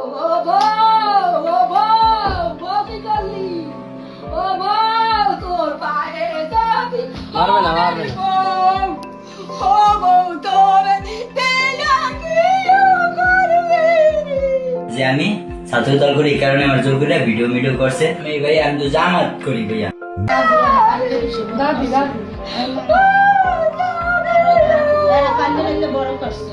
ও বউ, ও বউ, বউ কি করলি? ও বউ, তোর পায়ে যাবি। মারবে না, মারবে না। বউ, ও বউ, তোর তেলা কি করবি? যে আমি ছাত্র দল করি, এই কারণে আমার জোর করে ভিডিও করছে। ভাই আমি তো জামাত করি ভাইয়া। দাদি দাদি বড় করছে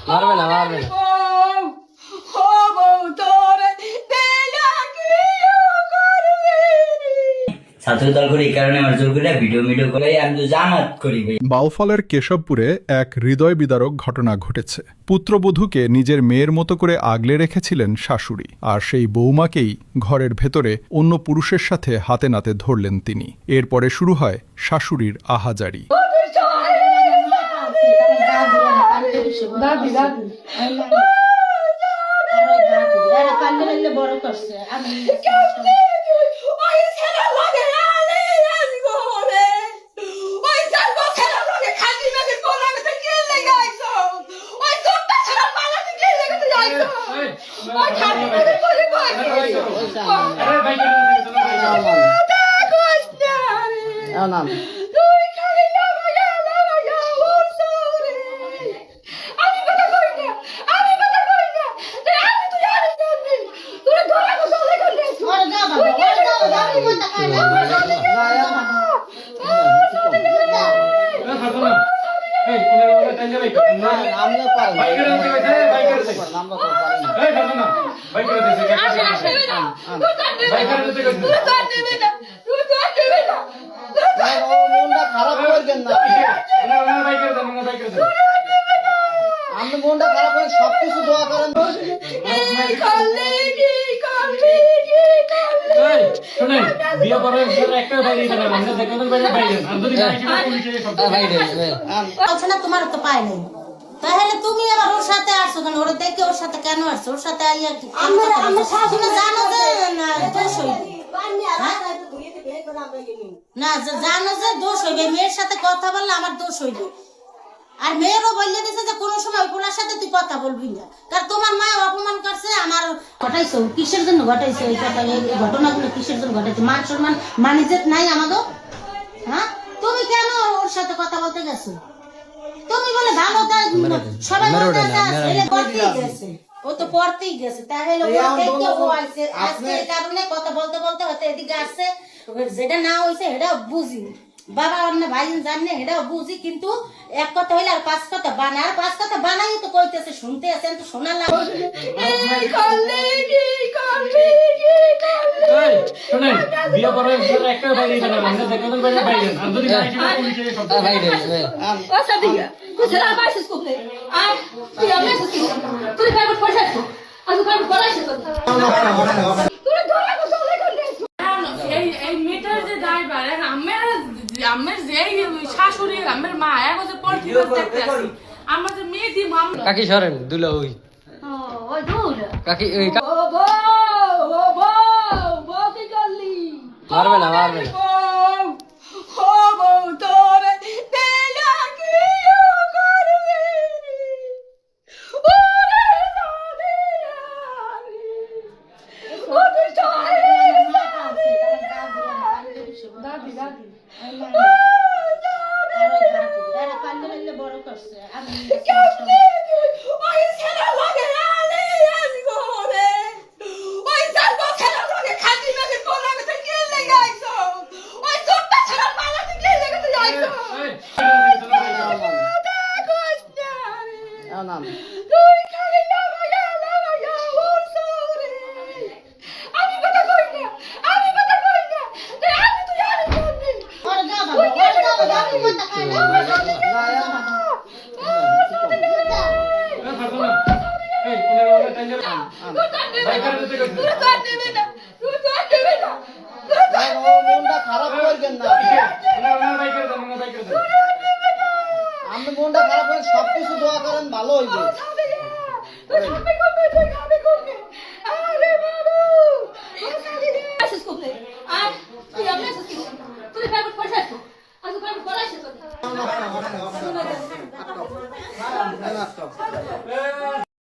মারবে না, মারবে না। ছাত্র দল করি, এই কারণে আমার জোর করে ভিডিও করে। আমি তো জামাত করি ভাই। বাউফলের কেশবপুরে এক হৃদয় বিদারক ঘটনা ঘটেছে। পুত্রবধূকে নিজের মেয়ের মতো করে আগলে রেখেছিলেন শাশুড়ি, আর সেই বৌমাকেই ঘরের ভেতরে অন্য পুরুষের সাথে হাতে নাতে ধরলেন তিনি। এরপরে শুরু হয় শাশুড়ির আহাজারি। দাদি দাদি বড় করছে মনটা খারাপ করে সবকিছু দোয়া করেন। বিয়ে করে একটা বাইরে না তোমার তো পায় নাই, তাহলে তুমি আবার ওর সাথে আসছো কেন? ওরা দেখে ওর সাথে কেন আসছো? ওর সাথে আইয়া তুমি জানো যে দোষ হইবে না, জানো যে দোষ হইবে। মেয়ের সাথে কথা বললে আমার দোষ হইবে। আর মেয়েরও বললে দিছে যে কোনো সময় ওনার সাথে তুই কথা বলবি না, কারণ তোমার মা অপমান করছে। আমার ঘটাইছো কিসের জন্য ঘটাইছো? এই কথা, এই ঘটনাগুলো কিসের জন্য ঘটাইছো? মান সম্মান মানিজেত নাই আমাদের? হ্যাঁ, তুমি কেন ওর সাথে কথা বলতে গেছো? তুমি বলে ভালো, সবাই পড়তেই গেছে, ও তো পড়তেই গেছে, তাহলে আজকের কারণে কথা বলতে বলতে হয়তো এদিকে আসছে। যেটা না হয়েছে এটা বুঝি, বাবা না ভাই জানে এটাও বুঝি, কিন্তু এক কথা হইলে আর পাঁচ কথা বানায়, আর পাঁচ কথা বানাই তো কইতেছে, শুনতে আছেন তো শোনা লাগে। বিয়ে করে একটা বাইরে শাশুড়ি আমার মা আমাদের মেয়ে দি কাকি সরেন দুলা ওই কাকি ওই মারবে না, মারবে না। দাদি দাদি বড় করছে Olha, তুই কান নেবে ভাই, না কান দিতে কইছি। তুই কান নেবে না তুই কান নেবে না ভাই, ও মনটা খারাপ করবেন না ওনার ভাই করে দেন, ওনার ভাই করে দেন। আপনি মনটা খারাপ করেন সবকিছু দোয়া করেন ভালো হইবে তুই